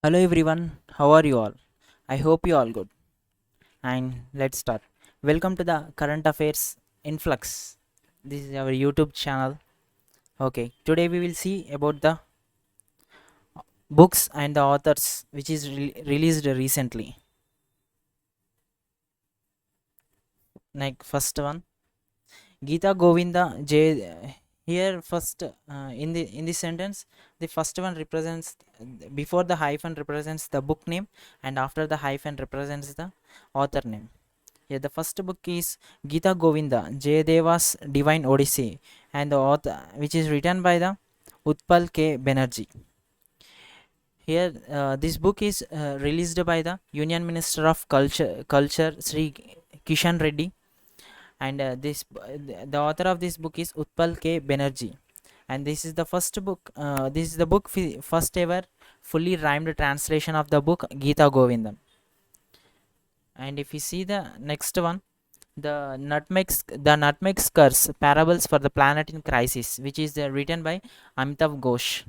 Hello everyone, how are you all? I hope you all good. And let's start. Welcome to the Current Affairs Influx. This is our YouTube channel. Okay, today we will see about the books and the authors which is released recently. Like first one, Gita Govinda J. Here first in this sentence, the first one represents before the hyphen represents the book name, and after the hyphen represents the author name. Yeah, the first book is Gita Govinda, Jayadeva's Divine Odyssey, and the author, which is written by the Utpal K. Banerjee. Here, this book is released by the Union Minister of Culture Sri Kishan Reddy, and the author of this book is Utpal K. Banerjee. And this is the first book. This is the book first ever fully rhymed translation of the book Gita Govinda. And if you see the next one, the nutmeg's curse parables for the planet in crisis, which is written by Amitav Ghosh,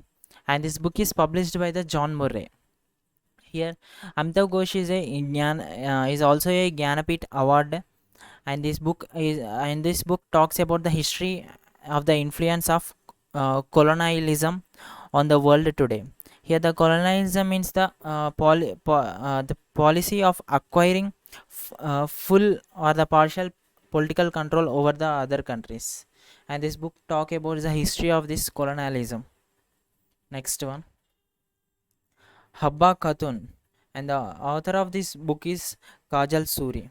and this book is published by the John Murray. Here Amitav Ghosh is also a Jnanapith award, and this book talks about the history of the influence of colonialism on the world today. Here the colonialism means the policy of acquiring full or the partial political control over the other countries, and this book talk about the history of this colonialism. Next one, Habba Khatun, and the author of this book is Kajal Suri,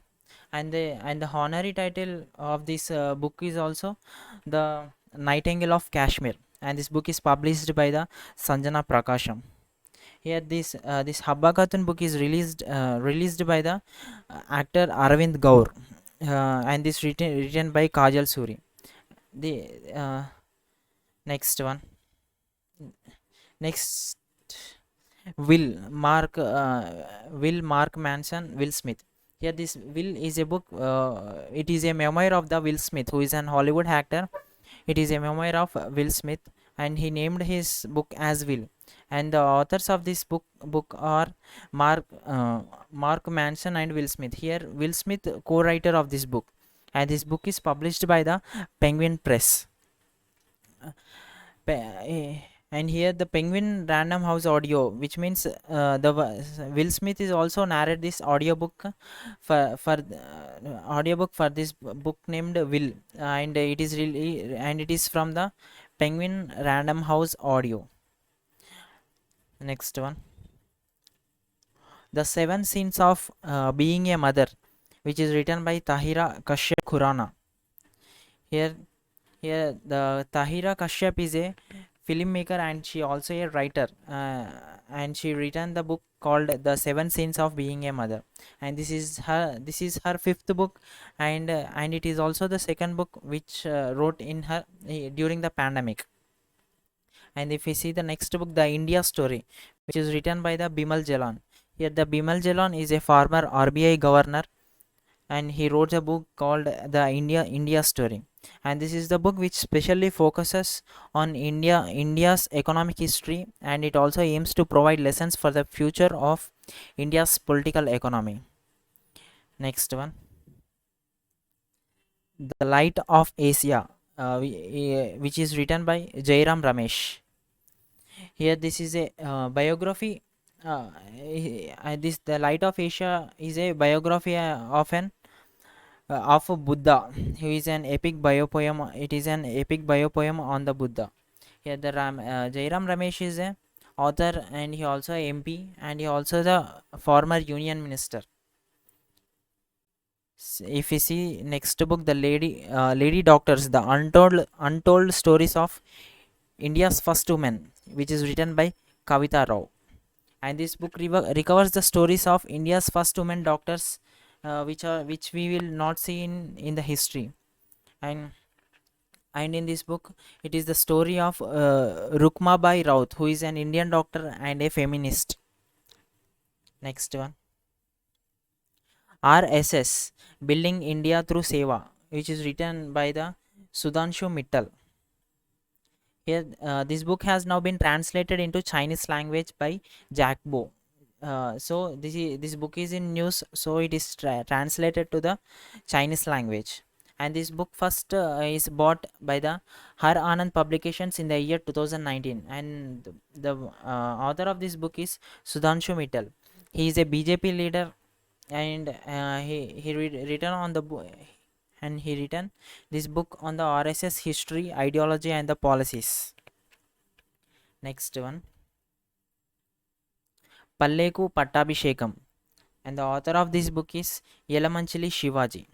and the honorary title of this book is also the Nightingale of Kashmir, and this book is published by the Sanjana Prakasham. Here this Habba Khatun book is released by the actor Arvind Gaur, and this written by Kajal Suri. The next one, next Will Mark Manson Will Smith. Here this Will is a book. It is a memoir of the Will Smith, who is an Hollywood actor. It is a memoir of Will Smith, and he named his book as Will. And the authors of this book are Mark Manson and Will Smith. Here Will Smith co-writer of this book, and this book is published by the Penguin Press. And here the Penguin Random House Audio, which means Will Smith is also narrate this audiobook audiobook for this book named Will, and it is from the Penguin Random House Audio. Next one, The Seven Sins of Being a Mother, which is written by Tahira Kashyap Khurana. Here the Tahira Kashyap is a filmmaker, and she also a writer, and she written the book called The Seven Sins of Being a Mother, and this is her fifth book, and it is also the second book which wrote in her during the pandemic. And if we see the next book, The India Story, which is written by the Bimal Jalan. Here the Bimal Jalan is a former RBI governor, and he wrote a book called The India Story, and this is the book which specially focuses on India's economic history, and it also aims to provide lessons for the future of India's political economy. Next one, The Light of Asia, which is written by Jairam Ramesh. Here this is a biography. The Light of Asia is a biography of Buddha, who is an epic biopoem. It is an epic biopoem on the Buddha. Here the Jairam Ramesh is a author, and he also a MP, and he also the former union minister. If you see next book, the Lady Doctors, the untold stories of India's first woman, which is written by Kavita Rao, and this book recovers the stories of India's first women doctors, which we will not see in the history. And in this book, it is the story of Rukmabai Raut, who is an Indian doctor and a feminist. Next one, RSS, Building India Through Seva, which is written by the Sudhanshu Mittal. Here this book has now been translated into Chinese language by Jack Bo. so this book is in news, so it is translated to the Chinese language. And this book first is bought by the Har Anand Publications in the year 2019. And the author of this book is Sudhanshu Mittal. He is a BJP leader, and written on the book, and he written this book on the RSS history, ideology, and the policies. Next one, Palleko Patabhishekam, and the author of this book is Yelamanchili Shivaji.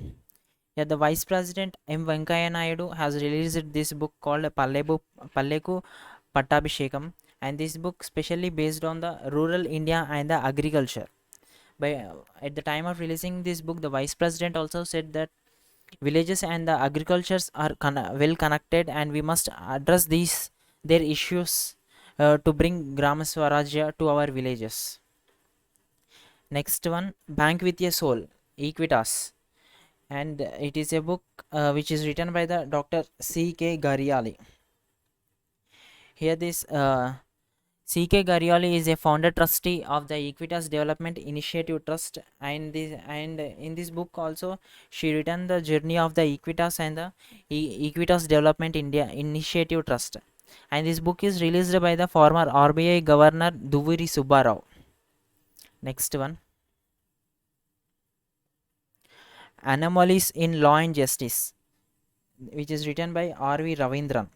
Yeah, the Vice President M. Venkaiah Naidu has released this book called Palleko Patabhishekam, and this book specially based on the rural India and the agriculture. At the time of releasing this book, the Vice President also said that villages and the agricultures are well connected, and we must address their issues to bring Grama Swarajya to our villages. Next one, Bank with a Soul, Equitas, and it is a book which is written by the Dr. C.K. Gariali. Here this C.K. Garioli is a founder trustee of the Equitas Development Initiative Trust, and in this book also she written the journey of the Equitas and the Equitas Development India Initiative Trust. And this book is released by the former RBI Governor Duvuri Subbarao. Next one, Anomalies in Law and Justice, which is written by R.V. Ravindran.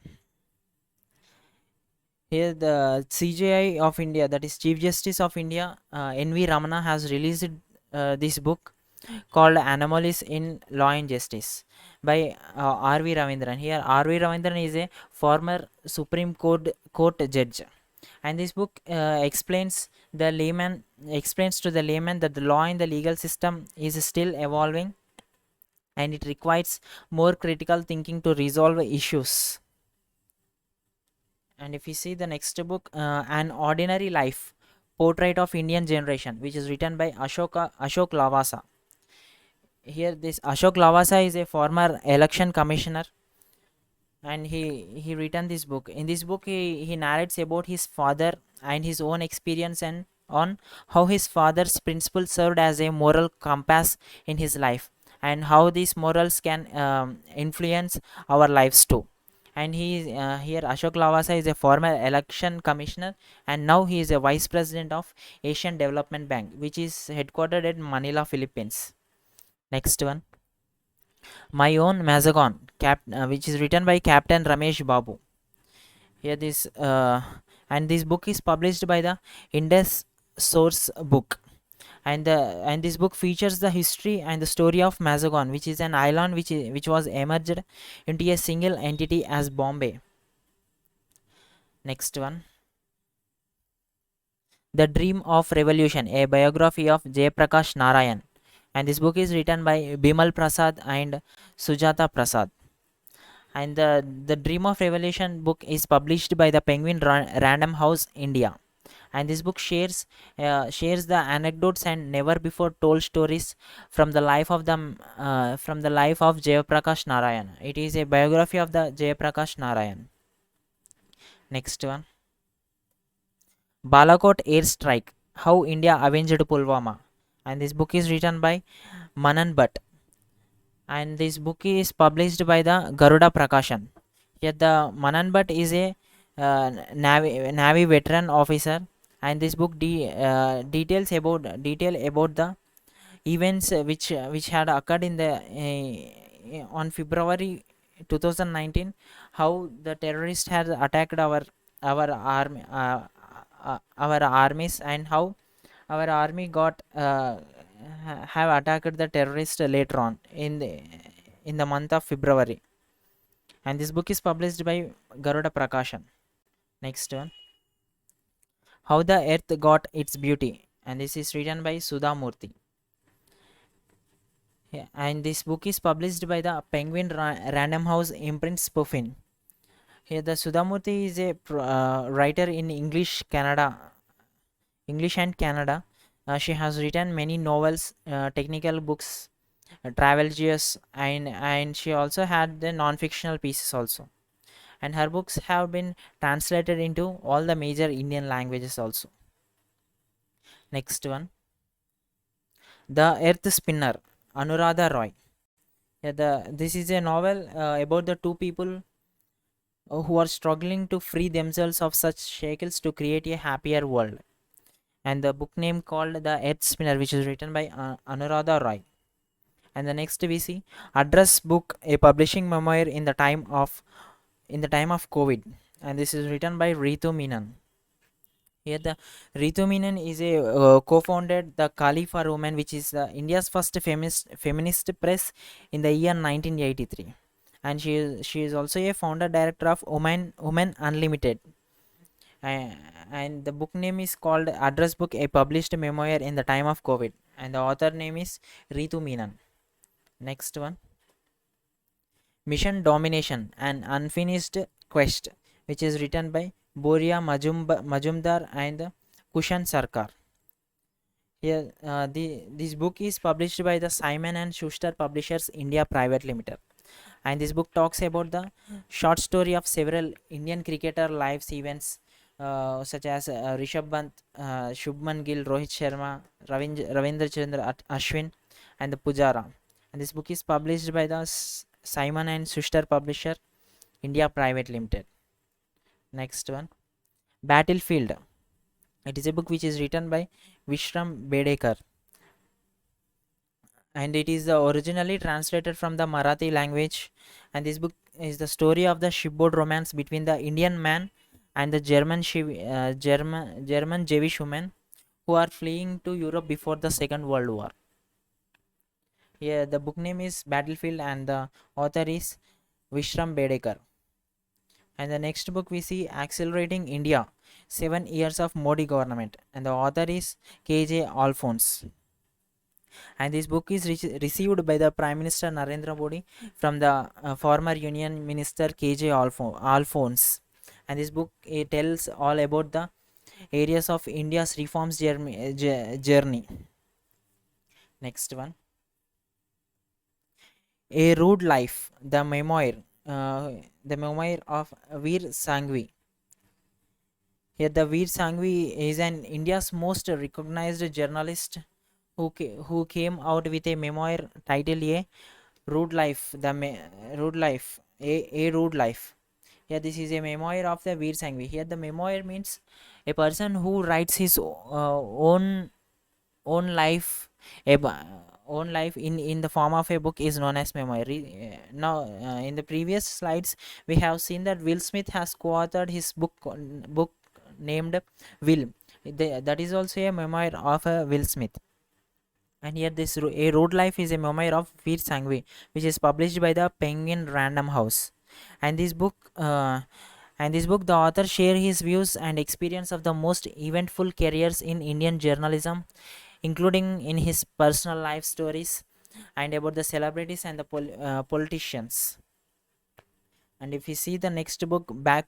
Here the CJI of India, that is Chief Justice of India, N.V. Ramana, has released this book called Anomalies in Law and Justice by R.V. Ravindran. Here R.V. Ravindran is a former Supreme Court judge, and this book explains to the layman that the law and the legal system is still evolving, and it requires more critical thinking to resolve issues. And if you see the next book, An Ordinary Life, Portrait of Indian Generation, which is written by Ashok Lavasa. Here this Ashok Lavasa is a former election commissioner, and he written this book. In this book he narrates about his father and his own experience, and on how his father's principles served as a moral compass in his life, and how these morals can influence our lives too. And he is here Ashok Lavasa is a former election commissioner, and now he is a vice president of Asian Development Bank, which is headquartered at Manila, Philippines. Next one, My Own Mazagon, which is written by Captain Ramesh Babu. Here this and this book is published by the Indus Source Book, and this book features the history and the story of Mazagon, which is an island which was emerged into a single entity as Bombay. Next one, The Dream of Revolution, a biography of Jayaprakash Narayan, and this book is written by Bimal Prasad and Sujata Prasad. And the Dream of Revolution book is published by the Penguin Random House, India. And this book shares the anecdotes and never before told stories from the life of Jayaprakash Narayan. It is a biography of the Jayaprakash Narayan. Next one, Balakot Air Strike, How India Avenged Pulwama, and this book is written by Manan Bhatt, and this book is published by the Garuda Prakashan. Yet the Manan Bhatt is a Navy veteran officer, and this book detail about the events which had occurred in the on February 2019, how the terrorists had attacked our army, our armies, and how our army got have attacked the terrorists later on in the month of February. And this book is published by Garuda Prakashan. Next one, How the Earth Got Its Beauty, and this is written by Sudha Murthy. Yeah, and this book is published by the Penguin Random House imprints, Puffin. Here the Sudha Murthy is a writer in English and Canada. She has written many novels, technical books, travel gears, and she also had the non-fictional pieces also. And her books have been translated into all the major Indian languages also. Next one, The Earth Spinner, Anuradha Roy. This is a novel about the two people who are struggling to free themselves of such shackles to create a happier world. And the book name called The Earth Spinner, which is written by Anuradha Roy. And the next we see Address Book, a publishing memoir in the time of COVID, and this is written by Ritu Menon. Here, the Ritu Menon is a co-founded the Kali for Women, which is India's first feminist press in the year 1983, and she is also a founder director of Women Unlimited. Uh, and the book name is called Address Book, a published memoir in the time of COVID, and the author name is Ritu Menon. Next one, Mission Domination, an unfinished quest, which is written by Boria Majumdar and Kushan Sarkar. Here, this book is published by the Simon and Schuster Publishers India Private Limited, and this book talks about the short story of several Indian cricketer lives events, such as Rishabh Pant, Shubman Gill, Rohit Sharma, Ravindra Chandra Ashwin, and the Pujara. And this book is published by the Simon and Schuster Publisher India Private Limited. Next one, Battlefield. It is a book which is written by Vishram Bedekar, and it is originally translated from the Marathi language. And this book is the story of the shipboard romance between the Indian man and the German Jewish woman who are fleeing to Europe before the Second World War. Here, the book name is Battlefield, and the author is Vishram Bedekar. And the next book we see Accelerating India, 7 Years of Modi Government, and the author is KJ Alphonse. And this book is received by the Prime Minister Narendra Modi from the former Union Minister KJ Alphonse. And this book tells all about the areas of India's reforms journey. Next one, A Rude Life, the memoir of Veer Sanghvi. Here, the Veer Sanghvi is an India's most recognized journalist who came out with a memoir titled A Rude Life, A Rude Life. Here, this is a memoir of the Veer Sanghvi. Here, the memoir means a person who writes his own life, own life in the form of a book is known as memoir. Now, in the previous slides, we have seen that Will Smith has co-authored his book named Will. That is also a memoir of Will Smith. And here, this A Road Life is a memoir of Veer Sanghvi, which is published by the Penguin Random House. And this book, the author share his views and experience of the most eventful careers in Indian journalism, including in his personal life stories and about the celebrities and the politicians. And if we see the next book, Back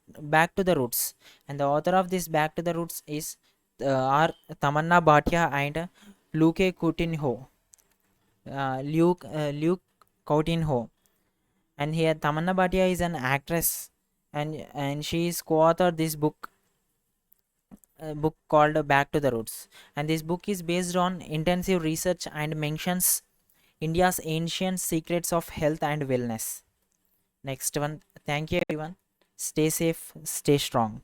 to the Roots, and the author of this Back to the Roots is are Tamanna Bhatia and Luke Coutinho. Luke Coutinho. And here Tamanna Bhatia is an actress, and she is co-authored this book called Back to the Roots. And this book is based on intensive research and mentions India's ancient secrets of health and wellness. Next one, thank you everyone. Stay safe, stay strong.